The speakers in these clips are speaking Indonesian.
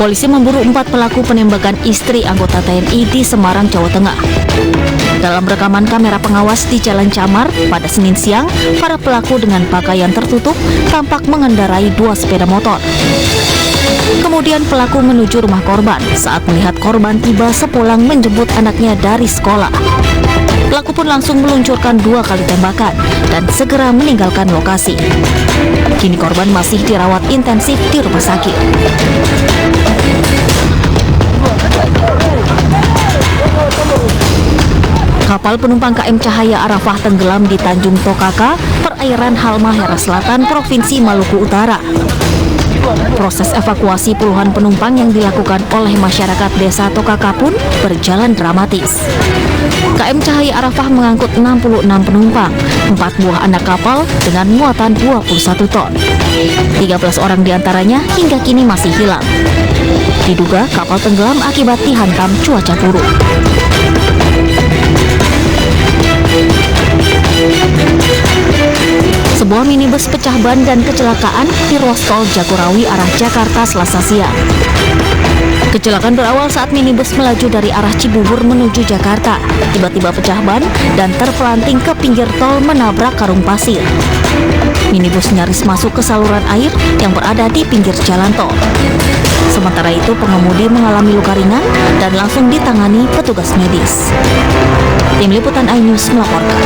Polisi memburu 4 pelaku penembakan istri anggota TNI di Semarang, Jawa Tengah. Dalam rekaman kamera pengawas di Jalan Camar pada Senin siang, para pelaku dengan pakaian tertutup tampak mengendarai 2 sepeda motor. Kemudian pelaku menuju rumah korban saat melihat korban tiba sepulang menjemput anaknya dari sekolah. Pelaku pun langsung meluncurkan 2 kali tembakan dan segera meninggalkan lokasi. Kini korban masih dirawat intensif di rumah sakit. Kapal penumpang KM Cahaya Arafah tenggelam di Tanjung Tokaka, perairan Halmahera Selatan, Provinsi Maluku Utara. Proses evakuasi puluhan penumpang yang dilakukan oleh masyarakat desa Tokaka pun berjalan dramatis. KM Cahaya Arafah mengangkut 66 penumpang, 4 buah anak kapal dengan muatan 21 ton. 13 orang diantaranya hingga kini masih hilang. Diduga kapal tenggelam akibat dihantam cuaca buruk. Sebuah minibus pecah ban dan kecelakaan di ruas tol Jagorawi arah Jakarta Selasa siang. Kecelakaan berawal saat minibus melaju dari arah Cibubur menuju Jakarta, tiba-tiba pecah ban dan terpelanting ke pinggir tol menabrak karung pasir. Minibus nyaris masuk ke saluran air yang berada di pinggir jalan tol. Sementara itu pengemudi mengalami luka ringan dan langsung ditangani petugas medis. Tim Liputan iNews melaporkan.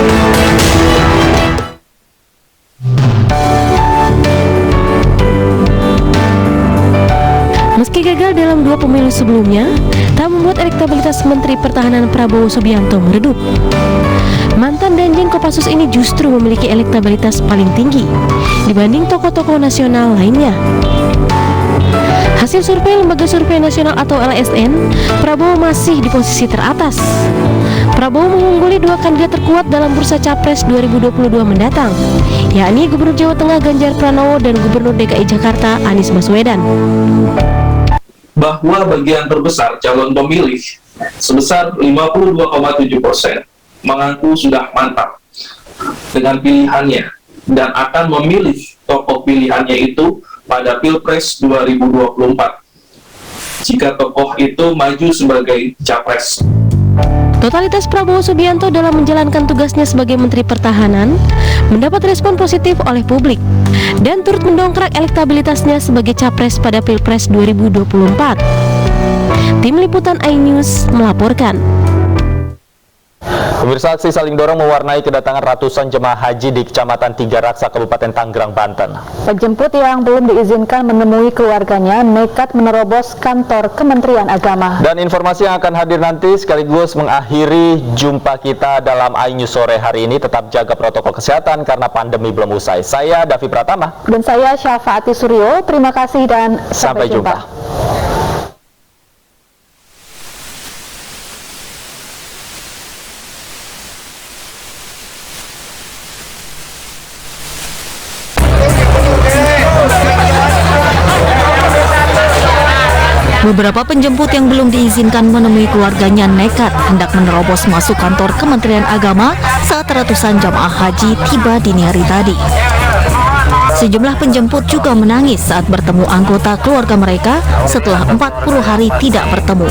Meski gagal dalam 2 pemilu sebelumnya, tak membuat elektabilitas Menteri Pertahanan Prabowo Subianto meredup. Mantan Danjen Kopassus ini justru memiliki elektabilitas paling tinggi dibanding tokoh-tokoh nasional lainnya. Hasil survei Lembaga Survei Nasional atau LSN, Prabowo masih di posisi teratas. Prabowo mengungguli 2 kandidat terkuat dalam bursa Capres 2022 mendatang, yakni Gubernur Jawa Tengah Ganjar Pranowo dan Gubernur DKI Jakarta Anies Baswedan. Bahwa bagian terbesar calon pemilih sebesar 52,7% mengaku sudah mantap dengan pilihannya dan akan memilih tokoh pilihannya itu pada Pilpres 2024 jika tokoh itu maju sebagai capres. Totalitas Prabowo Subianto dalam menjalankan tugasnya sebagai Menteri Pertahanan mendapat respon positif oleh publik dan turut mendongkrak elektabilitasnya sebagai capres pada Pilpres 2024. Tim Liputan iNews melaporkan. Pemirsa, aksi saling dorong mewarnai kedatangan ratusan jemaah haji di Kecamatan Tiga Raksa, Kabupaten Tanggerang, Banten. Penjemput yang belum diizinkan menemui keluarganya nekat menerobos kantor Kementerian Agama. Dan informasi yang akan hadir nanti sekaligus mengakhiri jumpa kita dalam iNews sore hari ini. Tetap jaga protokol kesehatan karena pandemi belum usai. Saya Davi Pratama. Dan saya Syafaati Suryo. Terima kasih dan sampai jumpa. Beberapa penjemput yang belum diizinkan menemui keluarganya nekat hendak menerobos masuk kantor Kementerian Agama saat ratusan jamaah haji tiba dini hari tadi. Sejumlah penjemput juga menangis saat bertemu anggota keluarga mereka setelah 40 hari tidak bertemu.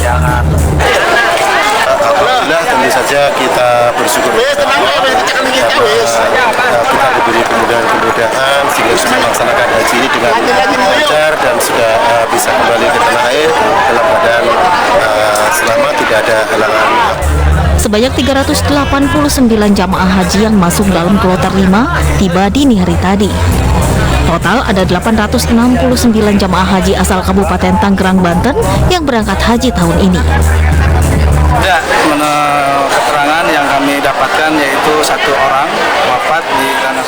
Alhamdulillah, tentu saja kita bersyukur kita diberi kemudahan sehingga bisa melaksanakan haji ini dengan lancar dan sudah bisa kembali ke tanah air dalam keadaan selamat, tidak ada halangan. Sebanyak 389 jamaah haji yang masuk dalam kloter 5 tiba dini hari tadi. Total ada 869 jamaah haji asal Kabupaten Tanggerang, Banten yang berangkat haji tahun ini. Ya, menurut keterangan yang kami dapatkan yaitu 1 orang wafat di tanah